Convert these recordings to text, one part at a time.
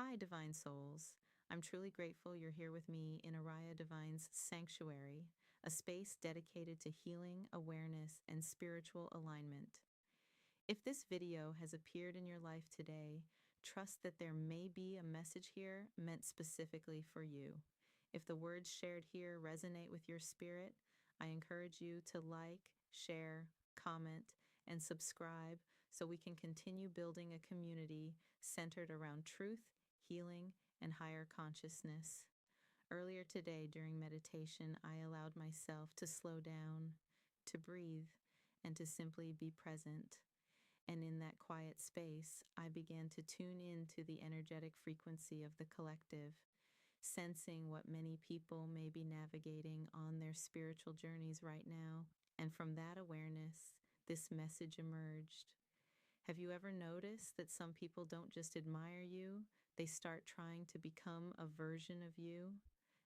Hi, Divine Souls. I'm truly grateful you're here with me in Oriah Divine's Sanctuary, a space dedicated to healing, awareness, and spiritual alignment. If this video has appeared in your life today, trust that there may be a message here meant specifically for you. If the words shared here resonate with your spirit, I encourage you to like, share, comment, and subscribe so we can continue building a community centered around truth, healing, and higher consciousness. Earlier today during meditation, I allowed myself to slow down, to breathe, and to simply be present. And in that quiet space, I began to tune into the energetic frequency of the collective, sensing what many people may be navigating on their spiritual journeys right now. And from that awareness, this message emerged. Have you ever noticed that some people don't just admire you, they start trying to become a version of you?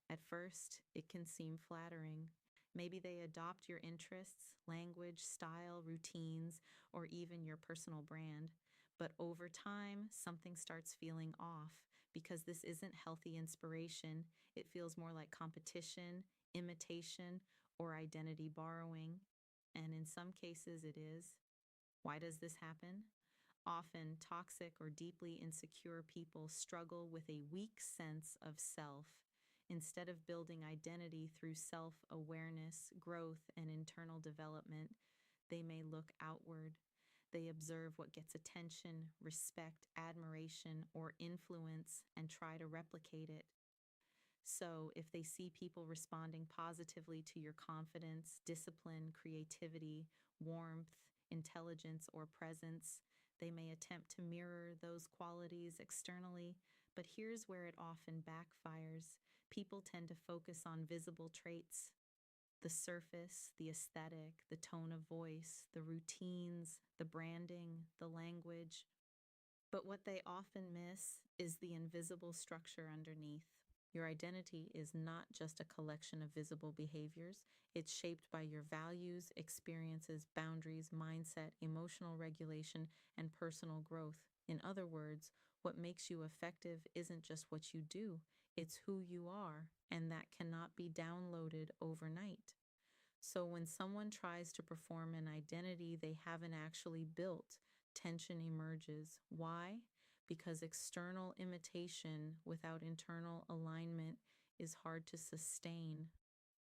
At first, it can seem flattering. Maybe they adopt your interests, language, style, routines, or even your personal brand. But over time, something starts feeling off because this isn't healthy inspiration. It feels more like competition, imitation, or identity borrowing. And in some cases, it is. Why does this happen? Often, toxic or deeply insecure people struggle with a weak sense of self. Instead of building identity through self awareness, growth, and internal development, they may look outward. They observe what gets attention, respect, admiration, or influence and try to replicate it. So, if they see people responding positively to your confidence, discipline, creativity, warmth, intelligence, or presence, they may attempt to mirror those qualities externally. But here's where it often backfires. People tend to focus on visible traits: the surface, the aesthetic, the tone of voice, the routines, the branding, the language. But what they often miss is the invisible structure underneath. Your identity is not just a collection of visible behaviors. It's shaped by your values, experiences, boundaries, mindset, emotional regulation, and personal growth. In other words, what makes you effective isn't just what you do, it's who you are, and that cannot be downloaded overnight. So when someone tries to perform an identity they haven't actually built, tension emerges. Why? Because external imitation without internal alignment is hard to sustain.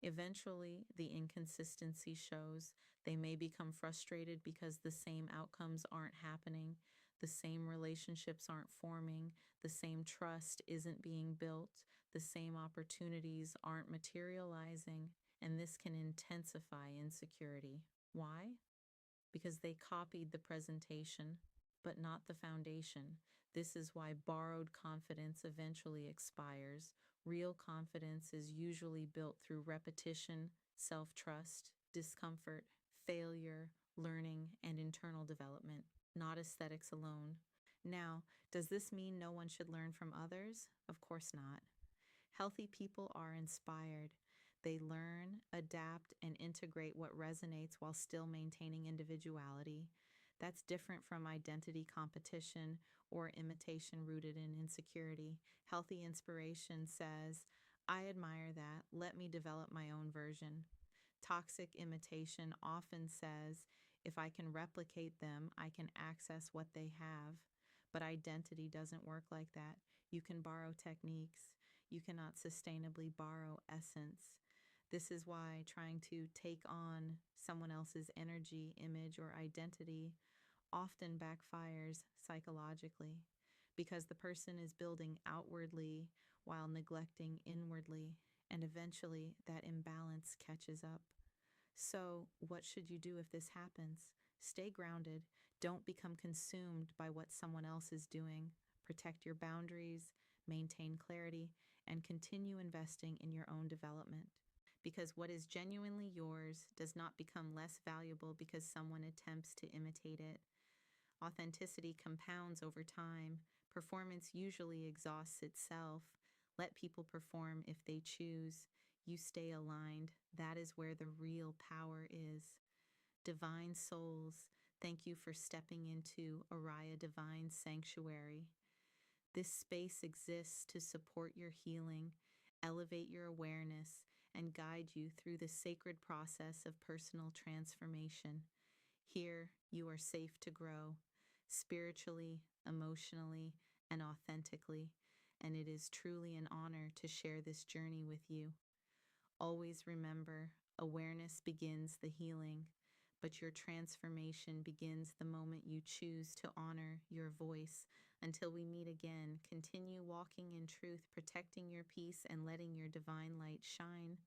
Eventually, the inconsistency shows. They may become frustrated because the same outcomes aren't happening, the same relationships aren't forming, the same trust isn't being built, the same opportunities aren't materializing, and this can intensify insecurity. Why? Because they copied the presentation, but not the foundation. This is why borrowed confidence eventually expires. Real confidence is usually built through repetition, self trust, discomfort, failure, learning, and internal development, not aesthetics alone. Now, does this mean no one should learn from others? Of course not. Healthy people are inspired. They learn, adapt, and integrate what resonates while still maintaining individuality. That's different from identity competition or imitation rooted in insecurity. Healthy inspiration says, I admire that. Let me develop my own version. Toxic imitation often says, if I can replicate them, I can access what they have. But identity doesn't work like that. You can borrow techniques, you cannot sustainably borrow essence. This is why trying to take on someone else's energy, image, or identity often backfires psychologically because the person is building outwardly while neglecting inwardly, and eventually that imbalance catches up. So, what should you do if this happens? Stay grounded. Don't become consumed by what someone else is doing. Protect your boundaries, maintain clarity, and continue investing in your own development. Because what is genuinely yours does not become less valuable because someone attempts to imitate it. Authenticity compounds over time. Performance usually exhausts itself. Let people perform if they choose. You stay aligned. That is where the real power is. Divine souls, thank you for stepping into Oriah Divine's sanctuary. This space exists to support your healing, elevate your awareness, and guide you through the sacred process of personal transformation. Here, you are safe to grow spiritually, emotionally, and authentically, and it is truly an honor to share this journey with you. Always remember, awareness begins the healing, but your transformation begins the moment you choose to honor your voice. Until we meet again, continue walking in truth, protecting your peace, and letting your divine light shine.